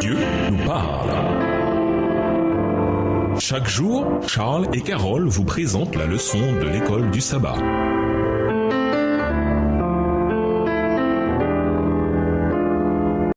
Dieu nous parle. Chaque jour, Charles et Carole vous présentent la leçon de l'école du sabbat.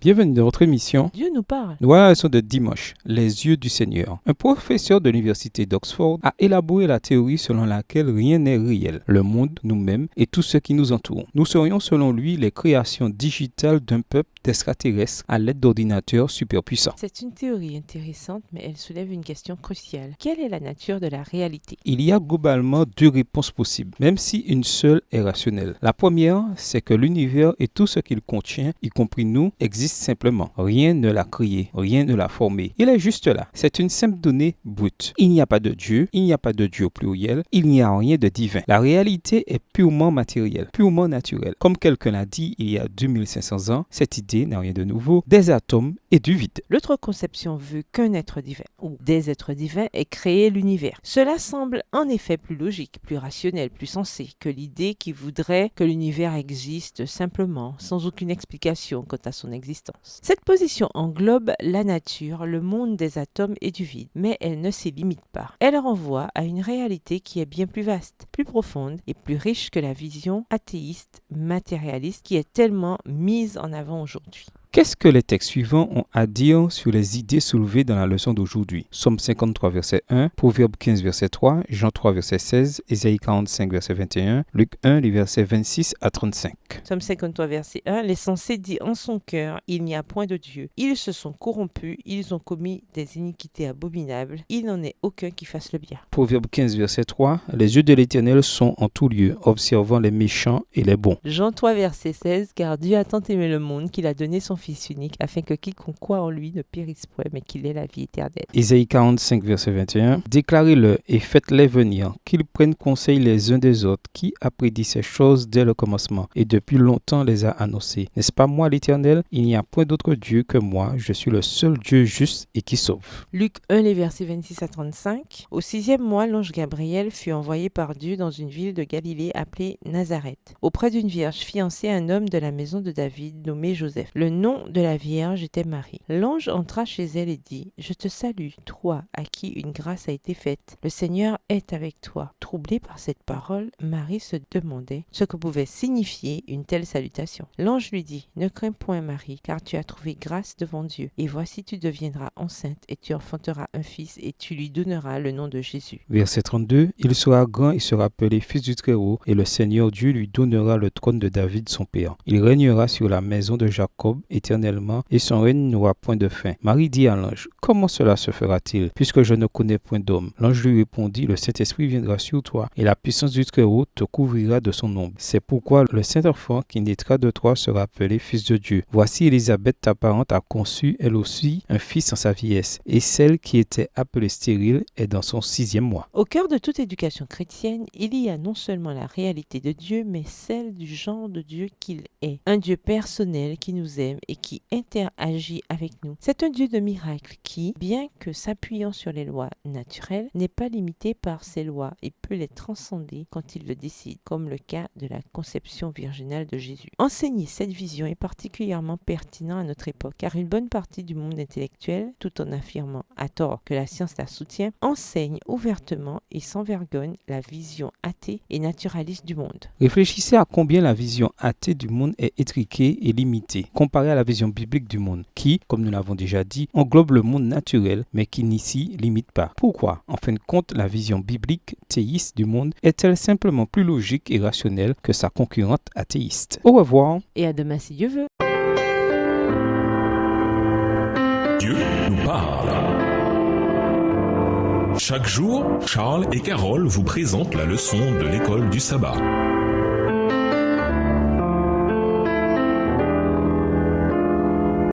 Bienvenue dans votre émission Dieu nous parle. Voilà la leçon de dimanche, les yeux du Seigneur. Un professeur de l'université d'Oxford a élaboré la théorie selon laquelle rien n'est réel, le monde, nous-mêmes et tout ce qui nous entoure. Nous serions selon lui les créations digitales d'un peuple d'extraterrestres à l'aide d'ordinateurs superpuissants. C'est une théorie intéressante, mais elle soulève une question cruciale. Quelle est la nature de la réalité? Il y a globalement deux réponses possibles, même si une seule est rationnelle. La première, c'est que l'univers et tout ce qu'il contient, y compris nous, existe simplement. Rien ne l'a créé, rien ne l'a formé. Il est juste là. C'est une simple donnée brute. Il n'y a pas de Dieu, il n'y a pas de Dieu au pluriel, il n'y a rien de divin. La réalité est purement matérielle, purement naturelle. Comme quelqu'un l'a dit il y a 2500 ans, cette idée n'a rien de nouveau, des atomes et du vide. L'autre conception veut qu'un être divin, ou des êtres divins, ait créé l'univers. Cela semble en effet plus logique, plus rationnel, plus sensé que l'idée qui voudrait que l'univers existe simplement, sans aucune explication quant à son existence. Cette position englobe la nature, le monde des atomes et du vide, mais elle ne s'y limite pas. Elle renvoie à une réalité qui est bien plus vaste, plus profonde et plus riche que la vision athéiste, matérialiste qui est tellement mise en avant aujourd'hui. Qu'est-ce que les textes suivants ont à dire sur les idées soulevées dans la leçon d'aujourd'hui? Somme 53, verset 1, Proverbe 15, verset 3, Jean 3, verset 16, Ésaïe 45, verset 21, Luc 1, les versets 26 à 35. Somme 53, verset 1, les sensés disent en son cœur, il n'y a point de Dieu. Ils se sont corrompus, ils ont commis des iniquités abominables, il n'en est aucun qui fasse le bien. Proverbe 15, verset 3, les yeux de l'Éternel sont en tout lieu, observant les méchants et les bons. Jean 3, verset 16, car Dieu a tant aimé le monde qu'il a donné son Fils unique, afin que quiconque croit en lui ne périsse point, mais qu'il ait la vie éternelle. Ésaïe 45, verset 21, déclarez-le et faites-les venir, qu'ils prennent conseil les uns des autres, qui a prédit ces choses dès le commencement, et depuis longtemps les a annoncées. N'est-ce pas moi l'Éternel? Il n'y a point d'autre Dieu que moi, je suis le seul Dieu juste et qui sauve. Luc 1, les versets 26 à 35, au 6e mois, l'ange Gabriel fut envoyé par Dieu dans une ville de Galilée appelée Nazareth, auprès d'une vierge fiancée à un homme de la maison de David nommé Joseph. Le nom de la Vierge était Marie. L'ange entra chez elle et dit, « Je te salue, toi, à qui une grâce a été faite. Le Seigneur est avec toi. » Troublée par cette parole, Marie se demandait ce que pouvait signifier une telle salutation. L'ange lui dit, « Ne crains point, Marie, car tu as trouvé grâce devant Dieu. Et voici, tu deviendras enceinte et tu enfanteras un fils et tu lui donneras le nom de Jésus. » Verset 32, il sera grand et sera appelé fils du Très-Haut, et le Seigneur Dieu lui donnera le trône de David son père. Il régnera sur la maison de Jacob éternellement, et son règne n'aura point de fin. Marie dit à l'ange, « Comment cela se fera-t-il, puisque je ne connais point d'homme? » L'ange lui répondit, « Le Saint-Esprit viendra sur toi, et la puissance du Très-Haut te couvrira de son ombre. C'est pourquoi le Saint-Enfant qui naîtra de toi sera appelé Fils de Dieu. Voici Élisabeth, ta parente, a conçu, elle aussi, un fils en sa vieillesse, et celle qui était appelée stérile est dans son 6e mois. » Au cœur de toute éducation chrétienne, il y a non seulement la réalité de Dieu, mais celle du genre de Dieu qu'il est. Un Dieu personnel qui nous aime et qui interagit avec nous. C'est un Dieu de miracles qui, bien que s'appuyant sur les lois naturelles, n'est pas limité par ces lois et peut les transcender quand il le décide, comme le cas de la conception virginale de Jésus. Enseigner cette vision est particulièrement pertinent à notre époque, car une bonne partie du monde intellectuel, tout en affirmant à tort que la science la soutient, enseigne ouvertement et sans vergogne la vision athée et naturaliste du monde. Réfléchissez à combien la vision athée du monde est étriquée et limitée, comparée à la vision biblique du monde, qui, comme nous l'avons déjà dit, englobe le monde naturel, mais qui n'y s'y limite pas. Pourquoi? En fin de compte, la vision biblique théiste du monde est-elle simplement plus logique et rationnelle que sa concurrente athéiste? Au revoir. Et à demain si Dieu veut. Dieu nous parle. Chaque jour, Charles et Carole vous présentent la leçon de l'école du sabbat.